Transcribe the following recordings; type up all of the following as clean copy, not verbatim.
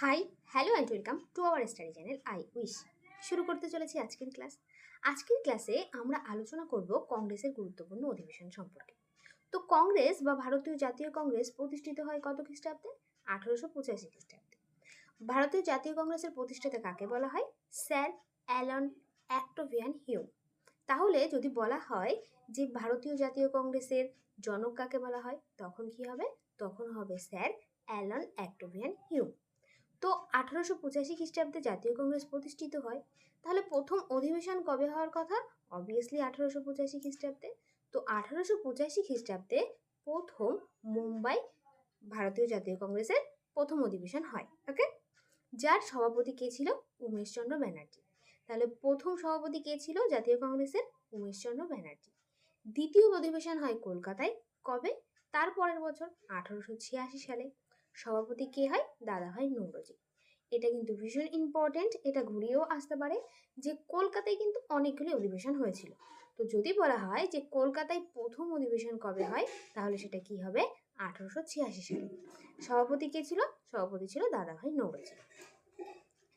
High, hello and welcome to our study channel I wish. শুরু করতে চলেছি আজকের ক্লাস। আজকের ক্লাসে আমরা আলোচনা করব কংগ্রেসের গুরুত্বপূর্ণ অধিবেশন সম্পর্কে। তো কংগ্রেস বা ভারতীয় জাতীয় কংগ্রেস প্রতিষ্ঠিত হয় কত খ্রিস্টাব্দে? 1885 খ্রিস্টাব্দে। ভারতীয় জাতীয় কংগ্রেসের প্রতিষ্ঠাতা কাকে বলা হয়? Sir Allan Octavian Hume. তাহলে যদি বলা হয় যে ভারতীয় জাতীয় কংগ্রেসের জনক কাকে বলা হয়, তখন কি হবে? তখন হবে স্যার অ্যালান অ্যাক্টোভিয়ান হিউম। তো 1885 খ্রিস্টাব্দে জাতীয় কংগ্রেস প্রতিষ্ঠিত হয়। তাহলে প্রথম অধিবেশন কবে হওয়ার কথা? অবভিয়াসলি 1885 খ্রিস্টাব্দে। তো 1885 খ্রিস্টাব্দে প্রথম মুম্বাই ভারতীয় জাতীয় কংগ্রেসের প্রথম অধিবেশন হয়। ওকে, যার সভাপতি কে ছিল? উমেশচন্দ্র ব্যানার্জি। তাহলে প্রথম সভাপতি কে ছিল জাতীয় কংগ্রেসের? উমেশচন্দ্র ব্যানার্জি। দ্বিতীয় অধিবেশন হয় কলকাতায়। কবে? তার পরের বছর 1886 সালে। সভাপতি কে হয়? দাদাভাই নৌরোজি। এটা কিন্তু ভীষণ ইম্পর্টেন্ট, এটা ঘুরিয়েও আসতে পারে যে কলকাতায় কিন্তু অনেকগুলি অধিবেশন হয়েছিল। তো যদি বলা হয় যে কলকাতায় প্রথম অধিবেশন কবে হয়, তাহলে সেটা কি হবে? 1886 সালে। সভাপতি কে ছিল? সভাপতি ছিল দাদাভাই নৌরোজি।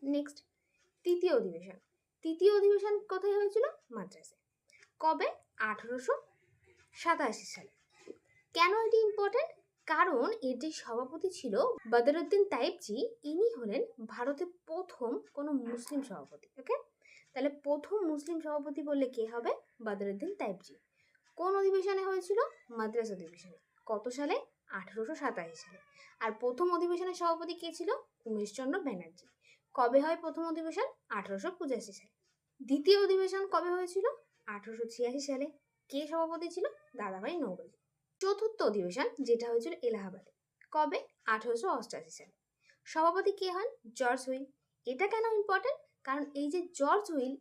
নেক্সট, তৃতীয় অধিবেশন। তৃতীয় অধিবেশন কোথায় হয়েছিল? মাদ্রাসে। কবে? 1887 সালে। কেন এটি ইম্পর্টেন্ট? কারণ এর যে সভাপতি ছিল বদরুদ্দিন তাইবজি, ইনি হলেন ভারতের প্রথম কোনো মুসলিম সভাপতি। ওকে, তাহলে প্রথম মুসলিম সভাপতি বললে কে হবে? বদরুদ্দিন তাইবজি। কোন অধিবেশনে হয়েছিল? মাদ্রাস অধিবেশনে। কত সালে? 1887 সালে। আর প্রথম অধিবেশনের সভাপতি কে ছিল? উমেশচন্দ্র ব্যানার্জি। কবে হয় প্রথম অধিবেশন? 1885 সালে। দ্বিতীয় অধিবেশন কবে হয়েছিল? 1886 সালে। কে সভাপতি ছিল? দাদাভাই নৌরোজি। চতুর্থ অধিবেশন যেটা হয়েছিল এলাহাবাদে। কবে? 1888 সালে। সভাপতি কে হন? George wheel. এটা কেন ইম্পর্টেন্ট? কারণ এই যে জর্জ হুইল,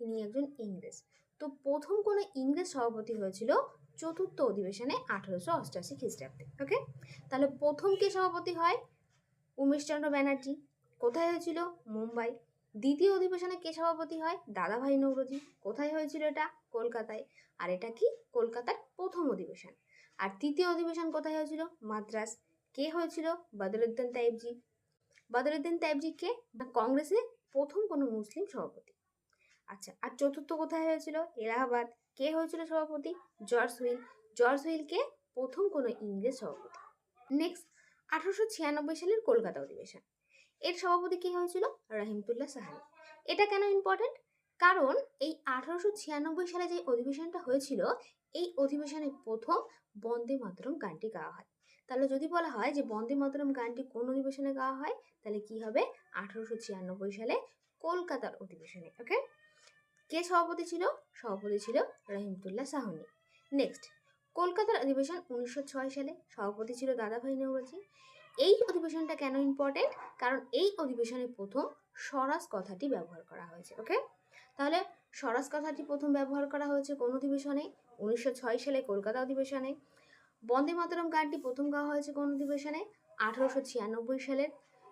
ইনি একজন ইংরেজ। তো প্রথম কোনো ইংরেজ সভাপতি হয়েছিল চতুর্থ অধিবেশনে 1888 খ্রিস্টাব্দে। ওকে, তাহলে প্রথম কে সভাপতি হয়? উমেশচন্দ্র ব্যানার্জি। কোথায় হয়েছিল? মুম্বাই। দ্বিতীয় অধিবেশনে কে সভাপতি হয়? দাদাভাই নৌরোজি। কোথায় হয়েছিল এটা? কলকাতায়। আর এটা কি? কলকাতার প্রথম অধিবেশন। আর তৃতীয় অধিবেশন কোথায় হয়েছিল? মাদ্রাস। কে হয়েছিল? বদরুদ্দিন তাইবজি। বদরুদ্দিন তাইবজি কে? কংগ্রেসের প্রথম কোনো মুসলিম সভাপতি। আচ্ছা, আর চতুর্থ কোথায় হয়েছিল? এলাহাবাদ। কে হয়েছিল সভাপতি? George wheel. জর্জ হুইল কে? প্রথম কোনো ইংরেজ সভাপতি। নেক্সট, 1896 সালের কলকাতা অধিবেশন। এর সভাপতি কে হয়েছিল? রহিমতুল্লাহ সাহানি। এটা কেন ইম্পর্টেন্ট? কারণ এই 1896 সালে যে অধিবেশনটা হয়েছিল, এই অধিবেশনে প্রথম বন্দে মাতরম গানটি গাওয়া হয়। তাহলে যদি বলা হয় যে বন্দে মাতরম গানটি কোন অধিবেশনে গাওয়া হয়, তাহলে কি হবে? 1896 সালে কলকাতার অধিবেশনে। ওকে, কে সভাপতি ছিল? সভাপতি ছিল রহিমতুল্লাহ সাহানি। নেক্সট, কলকাতার অধিবেশন 1906 সালে। সভাপতি ছিল দাদাভাই নৌরোজি। এই অধিবেশনটা কেন ইম্পর্টেন্ট? কারণ এই অধিবেশনে প্রথম স্বরাজ কথাটি ব্যবহার করা হয়েছে। ওকে, তাহলে স্বরাজ কথাটি প্রথম ব্যবহার করা হয়েছে কোন অধিবেশনে? 1906 সালে কলকাতা অধিবেশনে। বন্দে মাতরম গানটি প্রথম গাওয়া হয়েছে কোন অধিবেশনে? 1896 সালের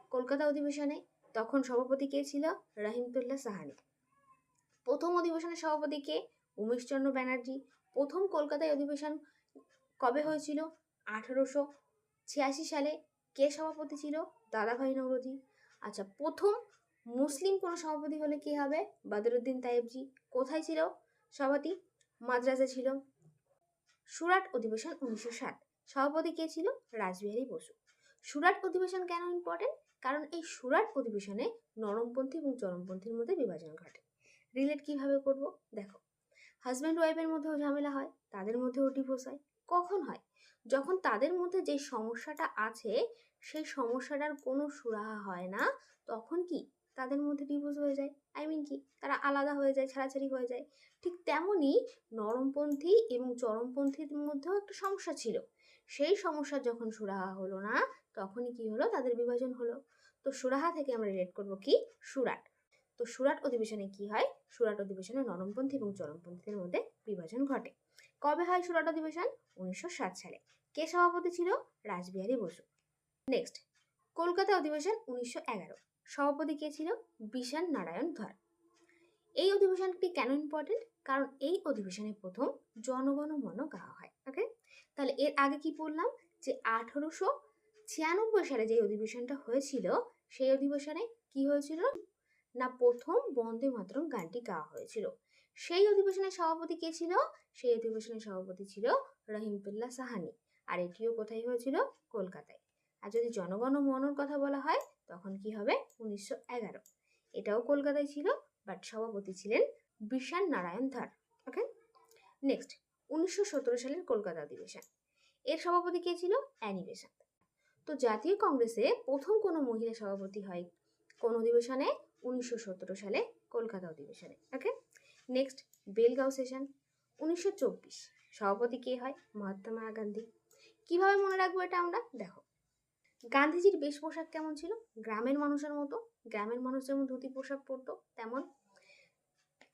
কলকাতা অধিবেশনে। তখন সভাপতি কে ছিল? রহিমতুল্লাহ সাহানি। প্রথম অধিবেশনের সভাপতি কে? উমেশচন্দ্র ব্যানার্জি। প্রথম কলকাতায় অধিবেশন কবে হয়েছিল? 1886 সালে। কে সভাপতি ছিল? দাদাভাই নৌরোজি। আচ্ছা, প্রথম মুসলিম কোন সভাপতি হলে কি হবে? বদরুদ্দিন তাইবজি। কোথায় ছিল সভাপতি? মাদ্রাসে ছিল। সুরাট অধিবেশন 1907। সভাপতি কে ছিল? রাসবিহারী বসু। সুরাট অধিবেশন কেন ইম্পর্টেন্ট? কারণ এই সুরাট অধিবেশনে নরমপন্থী এবং চরমপন্থীর মধ্যে বিভাজন ঘটে। রিলেট কিভাবে করব? দেখো, হাজব্যান্ড ওয়াইফের মধ্যেও ঝামেলা হয়, তাদের মধ্যেও ডিভোর্স হয়। কখন হয়? যখন তাদের মধ্যে যে সমস্যাটা আছে সেই সমস্যাটার কোনো সুরাহা হয় না, তখন কি তাদের মধ্যে ডিভোর্স হয়ে যায়। কি তারা আলাদা হয়ে যায়, ছাড়াছাড়ি হয়ে যায়। ঠিক তেমনই নরমপন্থী এবং চরমপন্থীর মধ্যেও একটা সমস্যা ছিল। সেই সমস্যার যখন সুরাহা হলো না, তখনই কি হলো? তাদের বিভাজন হলো। তো সুরাহা থেকে আমরা রিলেট করব কি? সুরাট। তো সুরাট অধিবেশনে কি হয়? সুরাট অধিবেশনে নরমপন্থী এবং চরমপন্থীদের মধ্যে বিভাজন ঘটে। কবে হয় সুরাট অধিবেশন? 1907 সালে। কে সভাপতি ছিল? রাসবিহারী বসু। নেক্সট, কলকাতা অধিবেশন 1911। সভাপতি কে ছিল? বিশান নারায়ণ ধর। এই অধিবেশনটি কেন ইম্পর্টেন্ট? কারণ এই অধিবেশনে প্রথম জনগণ মন গাওয়া হয়। ওকে, তাহলে এর আগে কি বললাম যে 1896 সালে যে অধিবেশনটা হয়েছিল, সেই অধিবেশনে কি হয়েছিল না প্রথম বন্দে মাতরম গানটি গাওয়া হয়েছিল। সেই অধিবেশনের সভাপতি কে ছিল? সেই অধিবেশনের সভাপতি ছিল রহিমতুল্লাহ সাহানি। আর এটিও কোথায় হয়েছিল? কলকাতায়। আর যদি জনগণ মনর কথা বলা হয় তখন কি হবে? 1911। এটাও কলকাতায় ছিল, বাট সভাপতি ছিলেন বিষান নারায়ণ ধর। ওকে, নেক্সট 1917 সালের কলকাতা অধিবেশন। এর সভাপতি কে ছিল? Annie Besant. তো জাতীয় কংগ্রেসে প্রথম কোনো মহিলা সভাপতি হয় কোন অধিবেশনে? 1917 সালে কলকাতা অধিবেশনে। ওকে, নেক্সট বেলগাঁও সেশন 1924। সভাপতি কে হয়? মহাত্মা গান্ধী। কিভাবে মনে রাখবো এটা আমরা? দেখো, গান্ধীজির বেশ পোশাক কেমন ছিল? গ্রামের মানুষের মতো। গ্রামের মানুষ যেমন ধুতি পোশাক পরতো তেমন।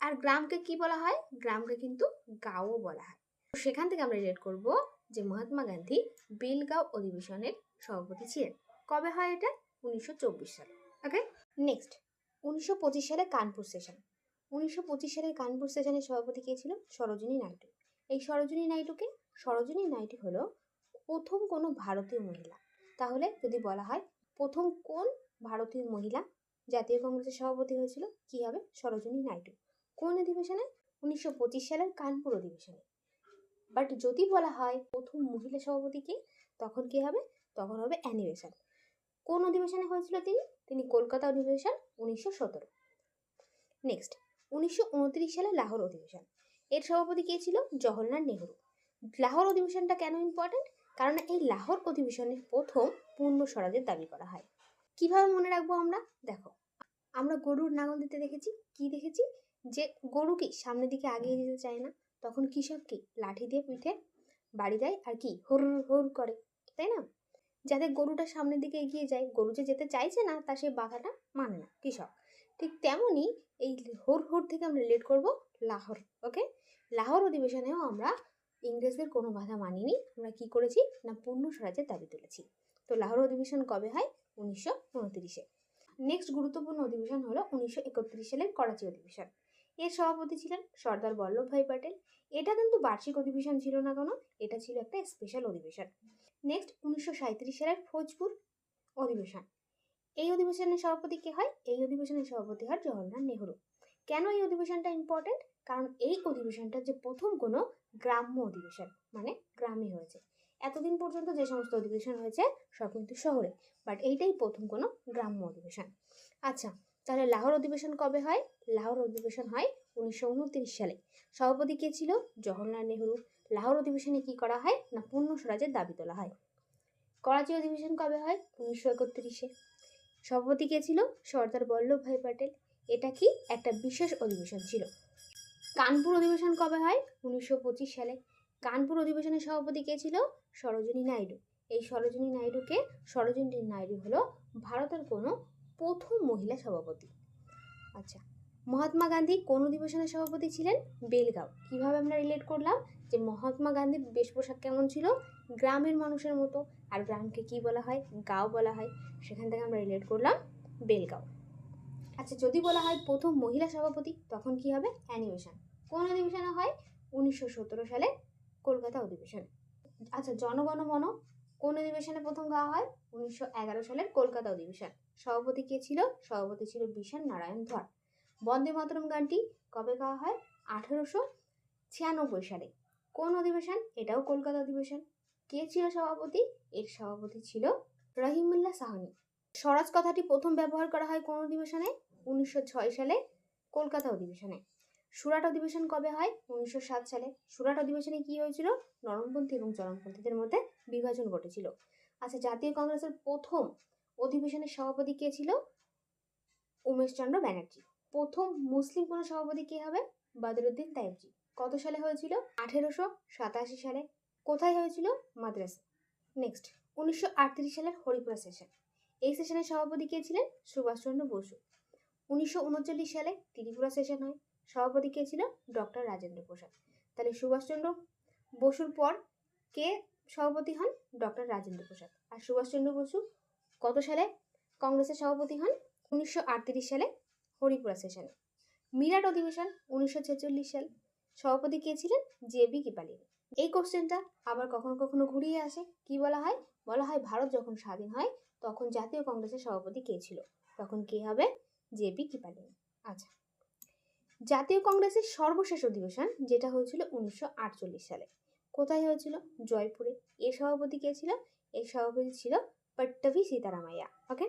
আর গ্রামকে কি বলা হয়? গ্রামকে কিন্তু গাঁও বলা হয়। সেখান থেকে আমরা রিলেট করব যে মহাত্মা গান্ধী বেলগাঁও অধিবেশনের সভাপতি ছিলেন। কবে হয় এটা? 1924 সালে। ওকে, নেক্সট 1925 সালে কানপুর সেশন। 1925 সালের কানপুর সেশনের সভাপতি কে ছিল? সরোজিনী নাইডু। এই সরোজিনী নাইডুকে? সরোজিনী নাইডু হলো প্রথম কোনো ভারতীয় মহিলা। তাহলে যদি বলা হয় প্রথম কোন ভারতীয় মহিলা জাতীয় কংগ্রেসের সভাপতি হয়েছিল, কি হবে? সরোজিনী নাইডু। কোন অধিবেশনে? 1925 সালের কানপুর অধিবেশনে। বাট যদি বলা হয় প্রথম মহিলা সভাপতি কে, তখন কি হবে? তখন হবে অ্যানি বেসান্ত। কোন অধিবেশনে হয়েছিল তিনি? কলকাতা অধিবেশন 1917। নেক্সট 1929 সালে লাহোর অধিবেশন। এর সভাপতি কে ছিল? জওহরলাল নেহরু। লাহোর অধিবেশনটা কেন ইম্পর্টেন্ট? কারণ এই লাহোর অধিবেশনের প্রথম পূর্ণ স্বরাজের দাবি করা হয়। কিভাবে মনে রাখবো আমরা? দেখো, আমরা গরুর নাঙল দিতে দেখেছি। কি দেখেছি? যে গরু কি সামনের দিকে আগিয়ে যেতে চায় না, তখন কৃষক কি লাঠি দিয়ে পিঠে বাড়ি দেয় আর কি হুর হুর করে, তাই না? যাতে গরুটা সামনের দিকে এগিয়ে যায়। গরু যে যেতে চাইছে না তার সেই বাধাটা মানে না কৃষক। ঠিক তেমনই এই হুর হুর থেকে আমরা রিলেট করব লাহোর। ওকে, লাহোর অধিবেশনেও আমরা ইংরেজদের কোনো বাধা মানিনি। আমরা কি করেছি না পূর্ণ স্বরাজের দাবি তুলেছি। তো লাহোর অধিবেশন কবে হয়? 1929-এ। নেক্সট গুরুত্বপূর্ণ অধিবেশন হলো 1931 সালের করাচি অধিবেশন। এর সভাপতি ছিলেন সর্দার বল্লভভাই প্যাটেল। এটা কিন্তু বার্ষিক অধিবেশন ছিল না কোনো, এটা ছিল একটা স্পেশাল অধিবেশন। নেক্সট 1937 সালের ফৌজপুর অধিবেশন। এই অধিবেশনের সভাপতি কে হয়? এই অধিবেশনের সভাপতি হয় জওহরলাল নেহরু। কেন এই অধিবেশনটা ইম্পর্টেন্ট? কারণ এই অধিবেশনটা যে প্রথম কোনো গ্রাম্য অধিবেশন, মানে গ্রামে হয়েছে। এতদিন পর্যন্ত যে সমস্ত অধিবেশন হয়েছে সব কিন্তু শহরে, বাট এইটাই প্রথম কোনো গ্রাম্য অধিবেশন। আচ্ছা, তাহলে লাহোর অধিবেশন কবে হয়? লাহোর অধিবেশন হয় 1929 সালে। সভাপতি কে ছিল? জওহরলাল নেহরু। লাহোর অধিবেশনে কি করা হয় না পূর্ণ স্বরাজের দাবি তোলা হয়। করাচি অধিবেশন কবে হয়? 1931-এ। সভাপতি কে ছিল? সর্দার বল্লভভাই প্যাটেল। এটা কি একটা বিশেষ অধিবেশন ছিল। কানপুর অধিবেশন কবে হয়? 1925 সালে। কানপুর অধিবেশনের সভাপতি কে ছিল? সরোজিনী নাইডু। এই সরোজিনী নাইডু হলো ভারতের কোনো প্রথম মহিলা সভাপতি। আচ্ছা, মহাত্মা গান্ধী কোন অধিবেশনের সভাপতি ছিলেন? বেলগাঁও। কিভাবে আমরা রিলেট করলাম যে মহাত্মা গান্ধীর বেশ পোশাক কেমন ছিল? গ্রামের মানুষের মতো। আর গ্রামকে কি বলা হয়? গাঁও বলা হয়। সেখান থেকে আমরা রিলেট করলাম বেলগাঁও। আচ্ছা, যদি বলা হয় প্রথম মহিলা সভাপতি তখন কি হবে? Annie Besant. কোন অধিবেশনে হয়? 1917 সালে কলকাতা অধিবেশন। আচ্ছা, জনগণ মন কোন অধিবেশনে প্রথম গাওয়া হয়? 1911 সালের কলকাতা অধিবেশন। সভাপতি কে ছিল? সভাপতি ছিল বিষান নারায়ণ ধর। বন্দে মাতরম গানটি কবে গাওয়া হয়? 1896 সালে। কোন অধিবেশন? এটাও কলকাতা অধিবেশন। কে ছিল সভাপতি? এর সভাপতি ছিল রহিমুল্লাহ সাহানি। স্বরাজ কথাটি প্রথম ব্যবহার করা হয় কোন অধিবেশনে? 1906 সালে কলকাতা অধিবেশনে। সুরাট অধিবেশন কবে হয়? 1907 সালে। সুরাট অধিবেশনে কি হয়েছিল? নরমপন্থী এবং চরমপন্থীদের মধ্যে বিভাজন ঘটেছিল। আচ্ছা, জাতীয় কংগ্রেসের প্রথম অধিবেশনের সভাপতি কে ছিল? উমেশচন্দ্র ব্যানার্জি। প্রথম মুসলিম কোন সভাপতি কে হবে? বদরুদ্দিন তায়েবজি। কত সালে হয়েছিল? 1887 সালে। কোথায় হয়েছিল? মাদ্রাসা। নেক্সট 1938 সালের হরিপুরা সেশন। এই সেশনের সভাপতি কে ছিলেন? সুভাষচন্দ্র বসু। 1939 সালে ত্রিপুরা সেশন হয়। সভাপতি কে ছিল? ডক্টর রাজেন্দ্র প্রসাদ। তাহলে সুভাষচন্দ্র বসুর পর কে সভাপতি হন? ডক্টর রাজেন্দ্র প্রসাদ। আর সুভাষচন্দ্র বসু কত সালে কংগ্রেসের সভাপতি হন? 1938 সালে হরিপুরা সেশনে। মিরাট অধিবেশন 1946 সাল। সভাপতি কে ছিলেন? জে.বি. কৃপালিনী। এই কোশ্চেনটা আবার কখনো কখনো ঘুরিয়ে আসে। কি বলা হয়? বলা হয় ভারত যখন স্বাধীন হয় তখন জাতীয় কংগ্রেসের সভাপতি কে ছিল? তখন কে হবে? জেপি কৃপালিনী। আচ্ছা, জাতীয় কংগ্রেসের সর্বশেষ অধিবেশন যেটা হয়েছিল 1948 সালে, কোথায় হয়েছিল? জয়পুরে। এর সভাপতি কে ছিল? এর সভাপতি ছিল পট্টভি সীতারামাইয়া। ওকে,